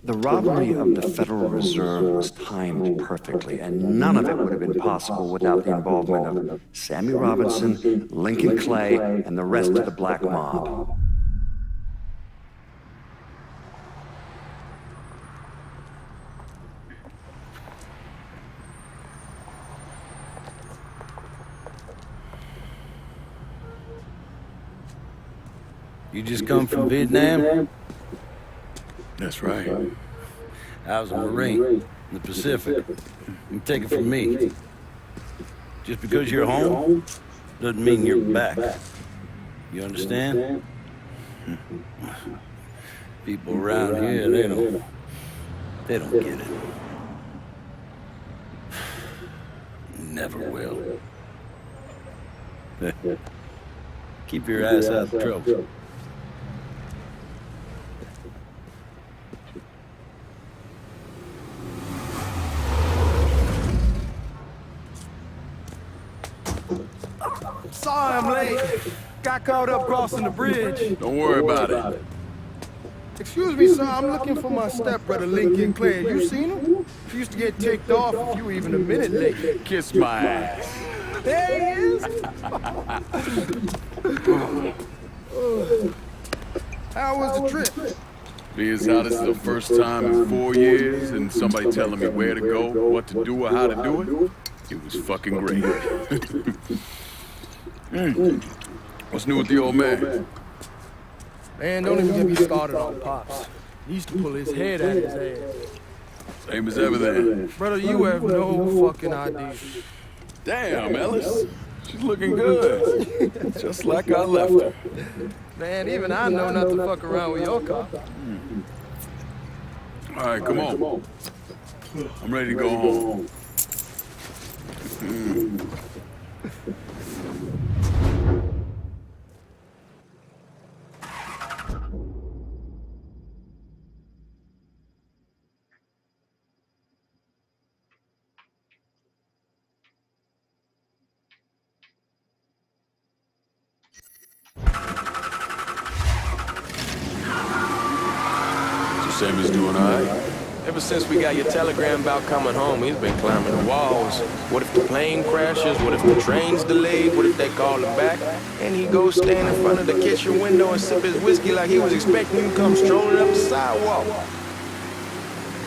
The robbery of the Federal Reserve was timed perfectly, and none of it would have been possible without the involvement of Sammy Robinson, Lincoln Clay, and the rest of the black mob. You just come from Vietnam? That's right. I was a Marine in the Pacific. You take it from me. Just because you're home doesn't mean you're back. You understand? People around here, they don't get it. Never will. Keep your ass out of trouble. Sorry I'm late. Got caught up crossing the bridge. Don't worry about it. Excuse me, sir. I'm looking for my stepbrother, Lincoln Clay. You seen him? He used to get ticked off if you were even a minute late. Kiss my ass. There he is. How was the trip? Being how this is the first time in 4 years and somebody telling me where to go, what to do, or how to do it, it was fucking great. What's new with the old man? Man, don't even get me started on Pops. He used to pull his head out his ass. Same as ever then. Brother, you have no fucking idea. Damn, Ellis. She's looking good. Just like I left her. Man, even I know not to fuck around with your car. All right, come on. I'm ready to go home. Sammy's doing all right. Ever since we got your telegram about coming home, he's been climbing the walls. What if the plane crashes? What if the train's delayed? What if they call him back? And he goes stand in front of the kitchen window and sip his whiskey like he was expecting you to come strolling up the sidewalk.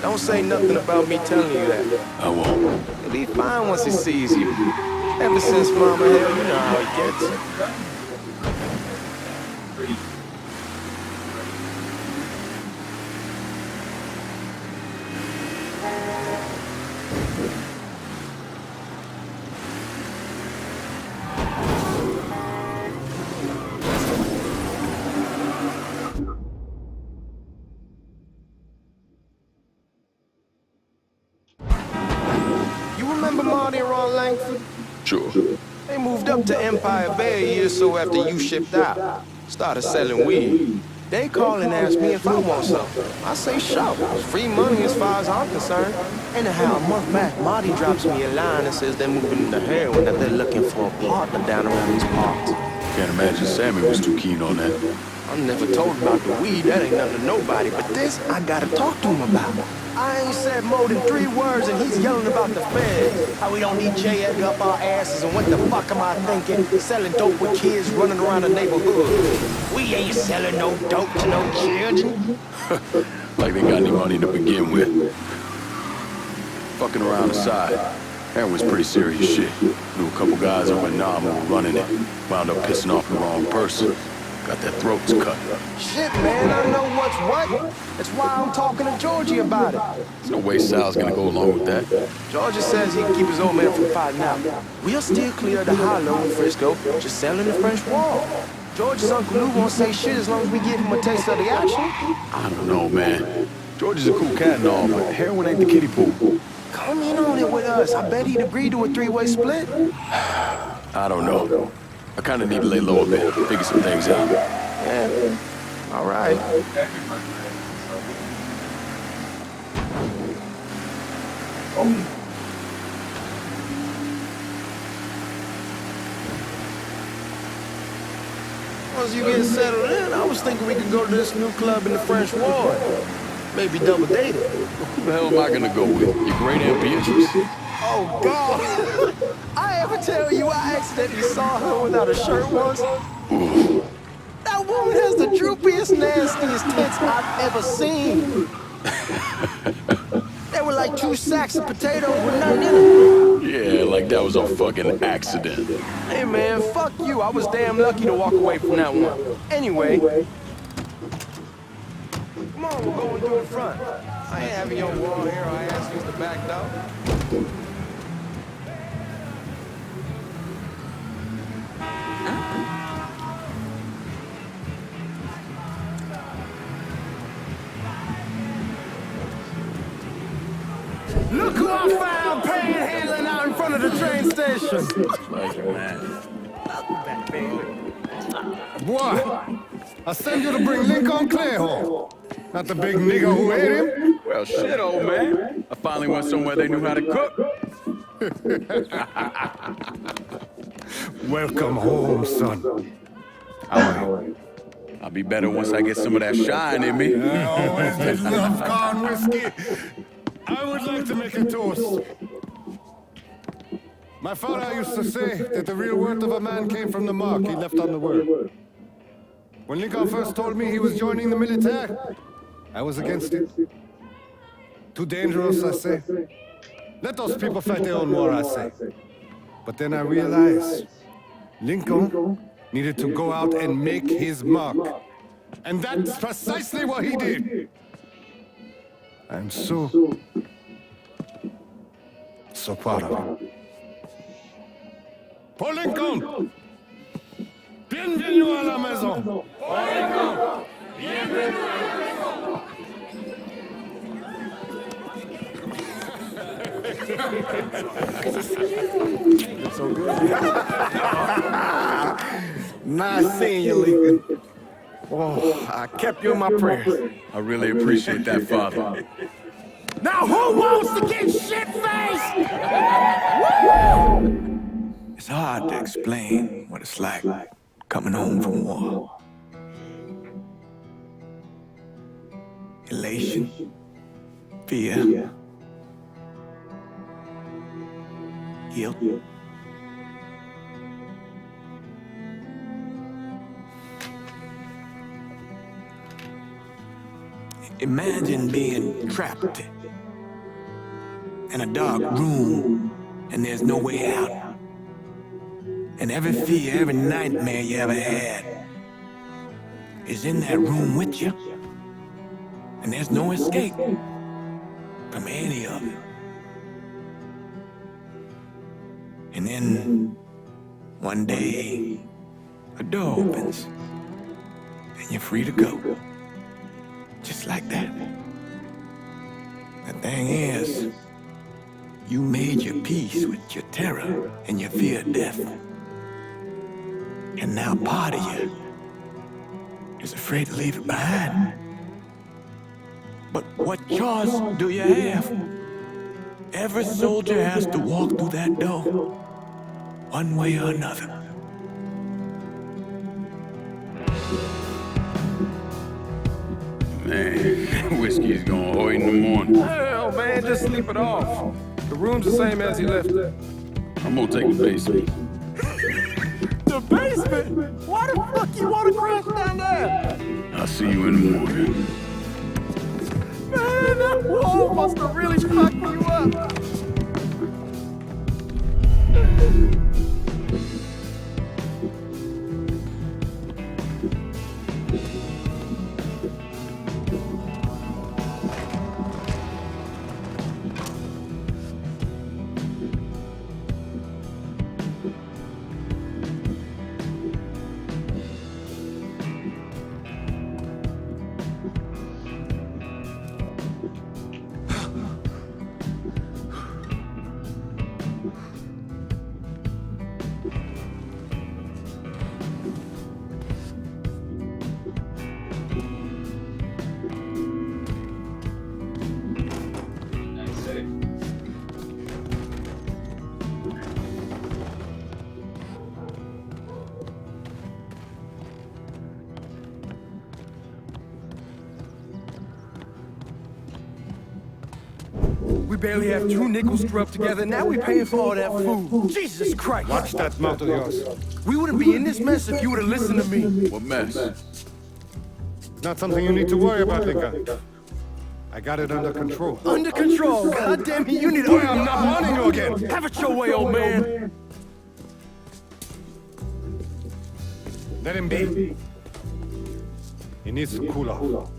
Don't say nothing about me telling you that. I won't. He'll be fine once he sees you. Ever since Mama hell, you know how he gets. Sure. They moved up to Empire Bay a year or so after you shipped out. Started selling weed. They call and ask me if I want something. I say sure. It's free money as far as I'm concerned. Anyhow, a month back, Marty drops me a line and says they're moving into heroin, that they're looking for a partner down around these parts. Can't imagine Sammy was too keen on that. I'm never told about the weed, that ain't nothing to nobody. But this, I gotta talk to him about. I ain't said more than 3 words and he's yelling about the feds. How we don't need J. Edgar up our asses, and what the fuck am I thinking? Selling dope with kids running around the neighborhood. We ain't selling no dope to no children. Like they got any money to begin with. Fucking around the side. That was pretty serious shit. Knew a couple guys up in Nam who were running it. Wound up pissing off the wrong person. Got their throats cut. Shit, man, I know what's what. That's why I'm talking to Georgie about it. There's no way Sal's gonna go along with that. Georgie says he can keep his old man from fighting out. We'll still clear the hollow in Frisco, just selling the French Wall. George's Uncle Lou won't say shit as long as we give him a taste of the action. I don't know, man. George is a cool cat and all, but heroin ain't the kiddie pool. Come in on it with us. I bet he'd agree to a 3-way split. I don't know. I kind of need to lay low a bit, figure some things out. Yeah, all right. Once you get settled in, I was thinking we could go to this new club in the French Ward. Maybe double dated. Who the hell am I gonna go with? Your great Aunt Beatrice? Oh, God. I ever tell you I accidentally saw her without a shirt once? That woman has the droopiest, nastiest tits I've ever seen. They were like 2 sacks of potatoes with nothing in them. Yeah, like that was a fucking accident. Hey, man, fuck you. I was damn lucky to walk away from that one. Anyway, come on, we're going through the front. I ain't having your wall here. I asked you to back though. Look who I found panhandling out in front of the train station. Pleasure, man. Boy, I sent you to bring Lincoln Clay home. Not the big nigga who ate him. Well, shit, old man. I finally went somewhere they knew how to cook. Welcome home, son. I'll be better once I get some of that shine in me. I always did love corn whiskey. I would like to make a toast. My father used to say that the real worth of a man came from the mark he left on the world. When Lincoln first told me he was joining the military, I was against it. Too dangerous, I say. Let those people fight their own war, I say. But then I realized Lincoln needed to go out and make his mark. And that's precisely what he did. I'm so proud of him. Paul Lincoln! Bienvenue à la maison! Paul Lincoln! Bienvenue à la maison! It's so good. Nice seeing you, Lincoln. Oh, I kept you in my prayers. I really appreciate that, Father. Now who wants to get shit-faced? It's hard to explain what it's like coming home from war. Elation, fear, guilt. Imagine being trapped in a dark room and there's no way out. And every fear, every nightmare you ever had is in that room with you. And there's no escape from any of it. And then one day, a door opens and you're free to go. Just like that. The thing is, you made your peace with your terror and your fear of death. And now part of you is afraid to leave it behind. But what choice do you have? Every soldier has to walk through that door, one way or another. Man, whiskey's gonna hoy in the morning. Hell, man, just sleep it off. The room's the same as you left it. I'm gonna take the basement. The basement? Why the fuck you want to crash down there? I'll see you in the morning. Man, that wall must have really fucked you up. We barely have 2 nickels to rub together, now we paying for all that food. Jesus Christ! Watch that mouth of yours. We wouldn't be in this mess if you would have listened to me. What mess? It's not something you need to worry about, Lincoln. I got it under control. Under control. God damn it, you need to... Boy, I'm not warning you again. Have it your way, old man. Let him be. He needs to cool off.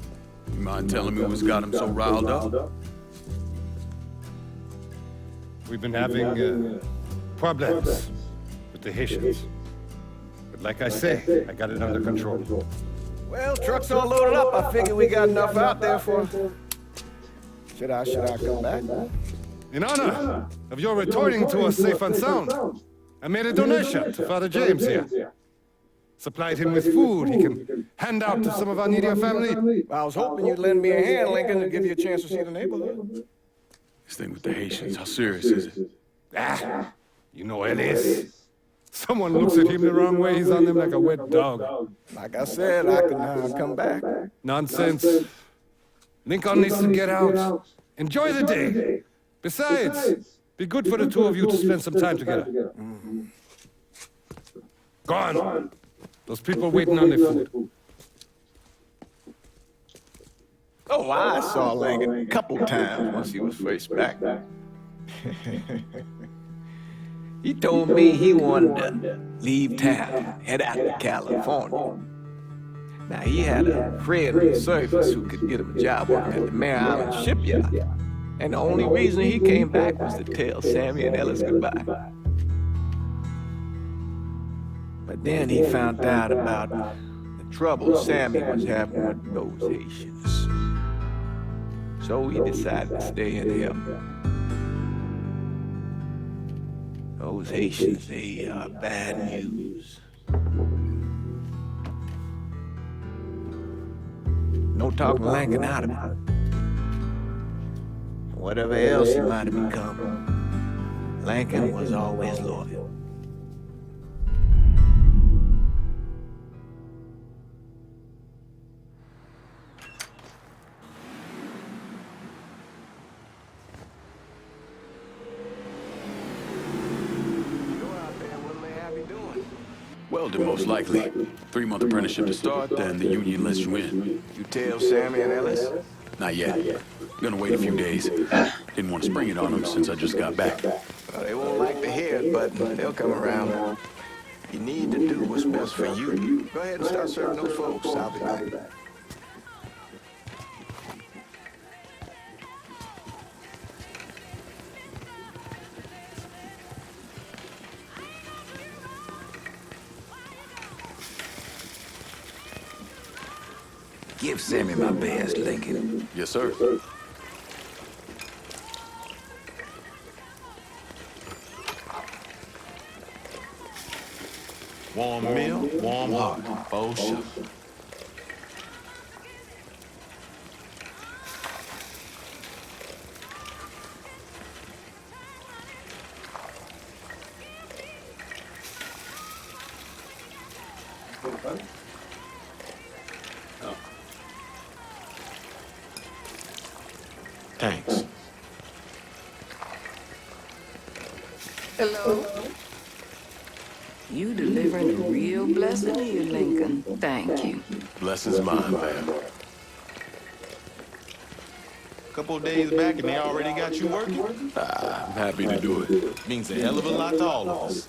You mind telling me what's got him so riled up? We've been having problems with the Haitians. But like I say, I got it under control. Well, truck's all loaded up. I figure we got enough out there for... Should I come back? In honor of your returning to us safe and sound, I made a donation to Father James here. Supplied him with food he can hand out to some of our needier family. I was hoping you'd lend me a hand, Lincoln, to give you a chance to see the neighborhood. This thing with the Haitians, how serious is it? Ah, you know it is. Someone looks at him the wrong way, he's on them like a wet dog. Like I said, I can come back. Nonsense. Lincoln needs to get out. Enjoy the day. Besides, be good for the two of you to spend some time together. Go on. Those people waiting on their food. Oh, I saw Lincoln a couple times once he was first back. He told me he wanted to leave town, head out to California. Now, he had a friend in the service who could get him a job working at the Mare Island shipyard. And the only reason he came back was to tell Sammy and Ellis goodbye. But then he found out about the trouble Sammy was having with those Haitians. So he decided to stay and help. Those Haitians, they are bad news. No talking Lincoln out of it. Whatever else he might have become, Lincoln was always loyal. Welding, most likely. 3-month apprenticeship to start, then the union lets you in. You tell Sammy and Ellis? Not yet. Gonna wait a few days. Didn't want to spring it on them since I just got back. Well, they won't like to hear it, but they'll come around. You need to do what's best for you. Go ahead and start serving those folks. I'll be back. Give Sammy my best, Lincoln. Yes, sir. Warm meal, warm heart, for sure. Thanks. Hello. You delivering a real blessing here, Lincoln. Thank you. Blessings mine, man. Couple of days back and they already got you working? I'm happy to do it. Means a hell of a lot to all of us.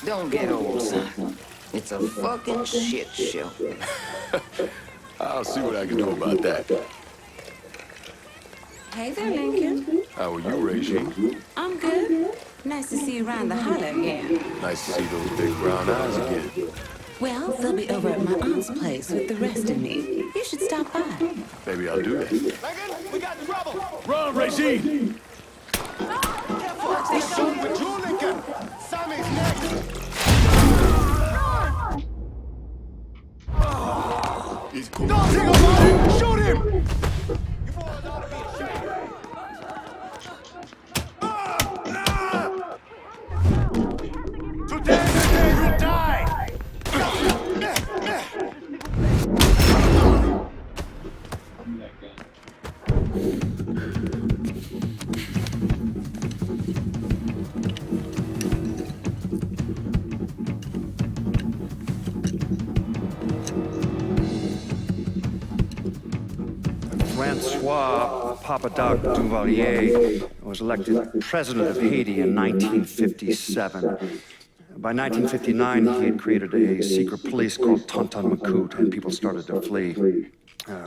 Don't get old, son. It's a fucking shit show. I'll see what I can do about that. Hey there, Lincoln. How are you, Regine? I'm good. Nice to see you around the holler again. Nice to see those big brown eyes again. Well, they'll be over at my aunt's place with the rest of me. You should stop by. Maybe I'll do that. Lincoln, we got trouble. Run, Regine! What's this shooting with you, Lincoln? Sammy's next. He's cool. Don't take him, buddy. Shoot him. You boys ought to be ashamed. Today's the day you die. Francois Papadoc Duvalier was elected president of Haiti in 1957. By 1959, he had created a secret police called Tonton Macoute, and people started to flee.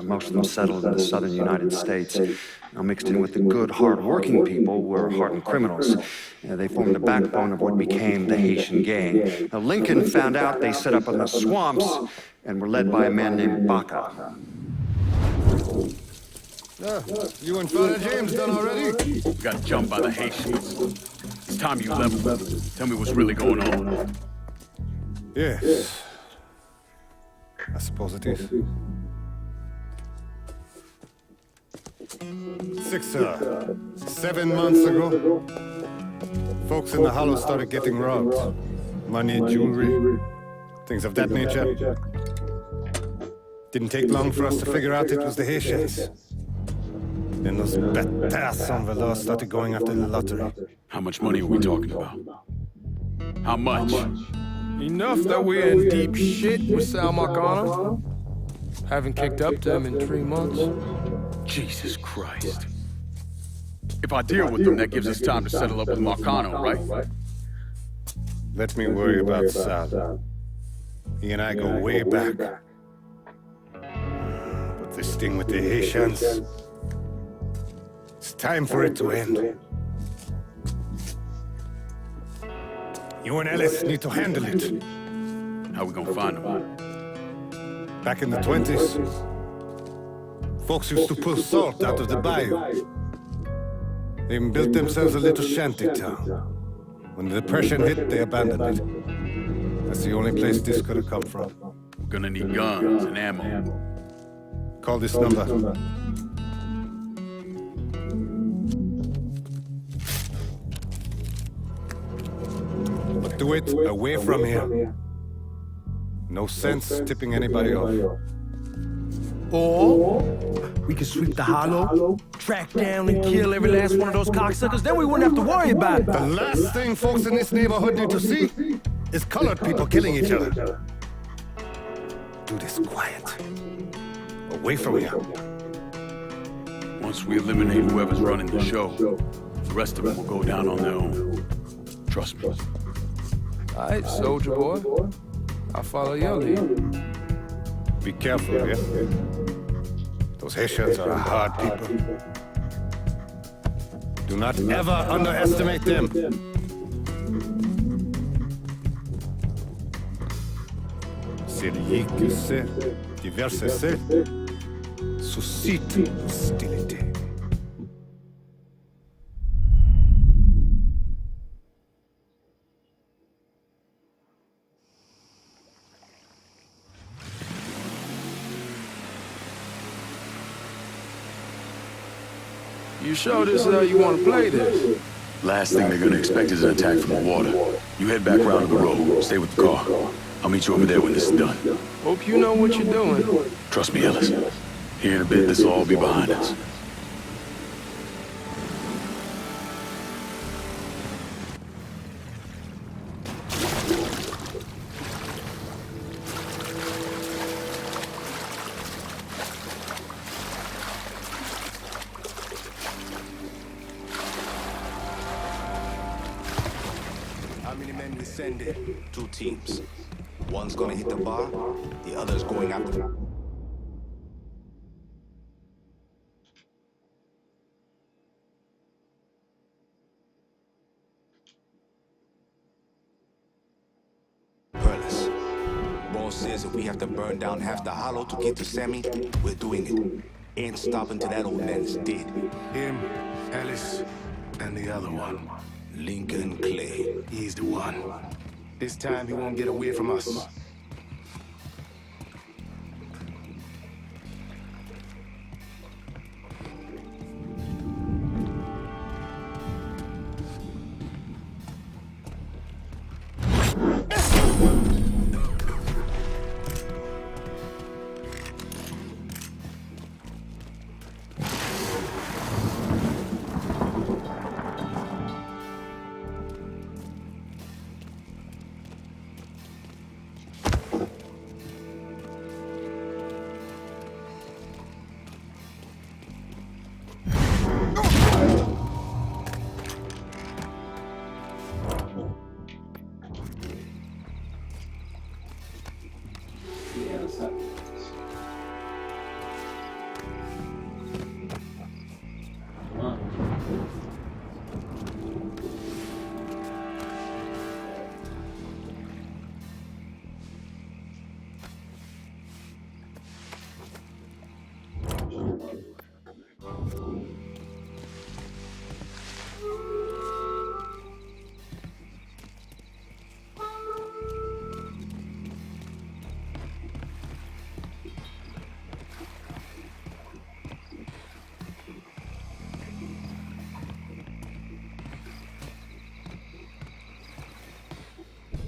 Most of them settled in the southern United States. Now, mixed in with the good, hard-working people were hardened criminals. They formed the backbone of what became the Haitian gang. Now, Lincoln found out they set up in the swamps and were led by a man named Baca. You and Father James done already? We got jumped by the Haitians. It's time you level. Tell me what's really going on. Yes. I suppose it is. 7 months ago, folks in the Hollow started getting robbed. Money, jewelry, things of that nature. Didn't take long for us to figure out it was the Haitians. Then those bâtards en velours started going after the lottery. How much money are we talking about? How much? Enough that we're in deep shit with Sal Marcano. Haven't kicked up to him in 3 months. Jesus Christ. If I deal with them, that gives us time to settle up with Marcano, right? Let me worry about Sal. He and I go way back. But this thing with the Haitians, it's time for it to end. You and Ellis need to handle it. How we gonna find them? Back in the 20s, folks used to pull salt out of the bayou. They even built themselves a little shanty town. When the Depression hit, they abandoned it. That's the only place this could have come from. We're gonna need guns and ammo. Call this number. But do it away from here. No sense tipping anybody off. Or we could sweep the Hollow, track down and kill every last one of those cocksuckers, then we wouldn't have to worry about it. The last thing folks in this neighborhood need to see is colored people killing each other. Do this quiet. Away from here. Once we eliminate whoever's running the show, the rest of them will go down on their own. Trust me. All right, soldier boy. I'll follow your lead. Be careful, yeah? Those Haitians are hard people. Do not ever underestimate them. Celui qui sait diverser suscite hostilité. You sure this is how you want to play this? Last thing they're gonna expect is an attack from the water. You head back around to the road. Stay with the car. I'll meet you over there when this is done. Hope you know what you're doing. Trust me, Ellis. Here in a bit, this will all be behind us. How many men we sending? 2 teams. One's gonna hit the bar, the other's going after. Perlis. Boss says if we have to burn down half the Hollow to get to Sammy, we're doing it. Ain't stopping till that old man is dead. Him, Ellis, and the other one. Lincoln Clay. He's the one. This time he won't get away from us.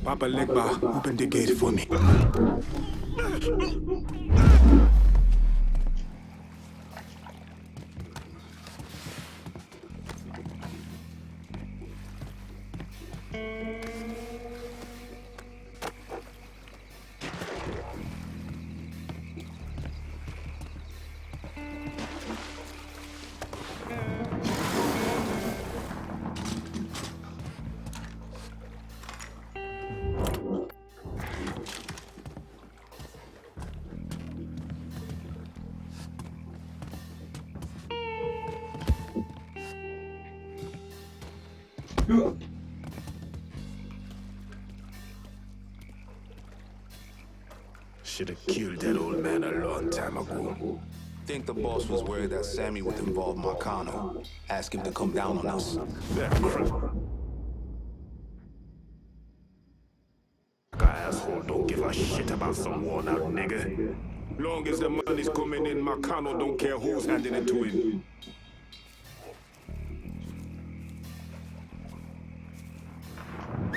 Papa Legba, open the gate for me. Should have killed that old man a long time ago. Think the boss was worried that Sammy would involve Marcano. Ask him to come down on us. That crap. Asshole don't give a shit about some worn-out nigga. Long as the money's coming in, Marcano don't care who's handing it to him.